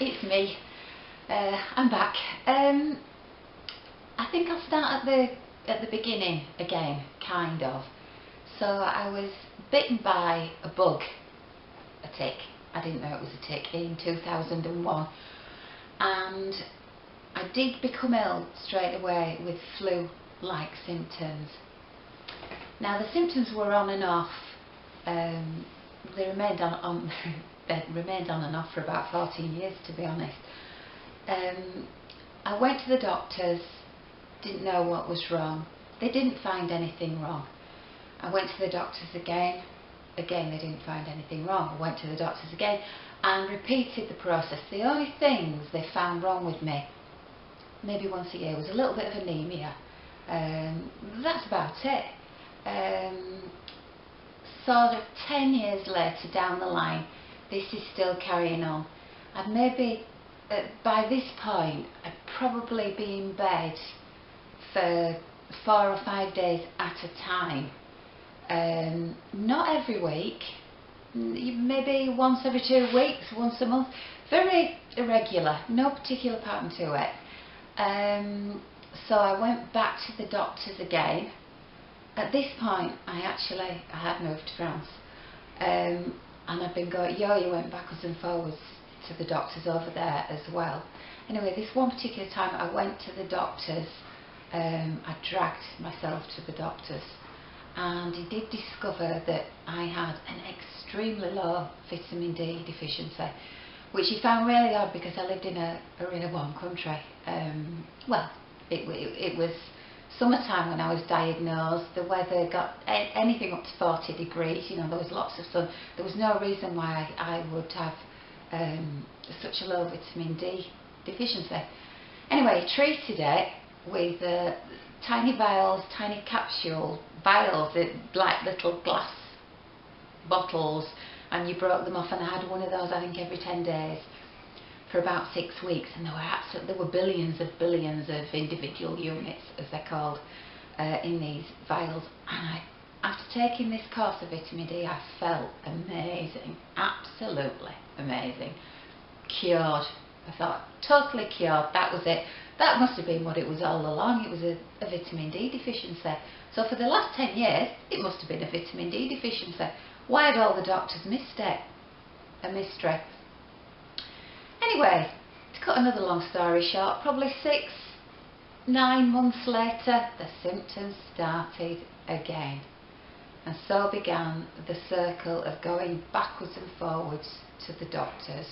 it's me. I'm back. I think I'll start at the beginning again, kind of. So I was bitten by a bug, a tick. I didn't know it was a tick in 2001, and I did become ill straight away with flu-like symptoms. Now the symptoms were on and off. They remained on they remained on and off for about 14 years, to be honest. I went to the doctors, didn't know what was wrong. They didn't find anything wrong. I went to the doctors again they didn't find anything wrong. I went to the doctors again and repeated the process. The only things they found wrong with me, maybe once a year, was a little bit of anemia. That's about it. Sort of 10 years later down the line, this is still carrying on. I'd maybe, by this point, I'd probably be in bed for 4 or 5 days at a time. Not every week, maybe once every 2 weeks, once a month. Very irregular, no particular pattern to it. So I went back to the doctors again. At this point, I had moved to France, and I've been going yo-yoing backwards and forwards to the doctors over there as well. Anyway, this one particular time I went to the doctors, I dragged myself to the doctors, and he did discover that I had an extremely low vitamin D deficiency, which he found really odd because I lived in a really warm country. Well, it was summertime when I was diagnosed. The weather got anything up to 40 degrees, you know, there was lots of sun. There was no reason why I would have such a low vitamin D deficiency. Anyway, he treated it with tiny vials, tiny capsule vials, like little glass bottles, and you broke them off, and I had one of those I think every 10 days for about 6 weeks, and there were billions of individual units, as they're called, in these vials. And after taking this course of vitamin D, I felt amazing, absolutely amazing, cured. I thought, totally cured, that was it. That must have been what it was all along. It was a vitamin D deficiency. So for the last 10 years, it must have been a vitamin D deficiency. Why had all the doctors missed it? A mystery. Anyway, to cut another long story short, probably 6-9 months later, the symptoms started again. And so began the circle of going backwards and forwards to the doctors.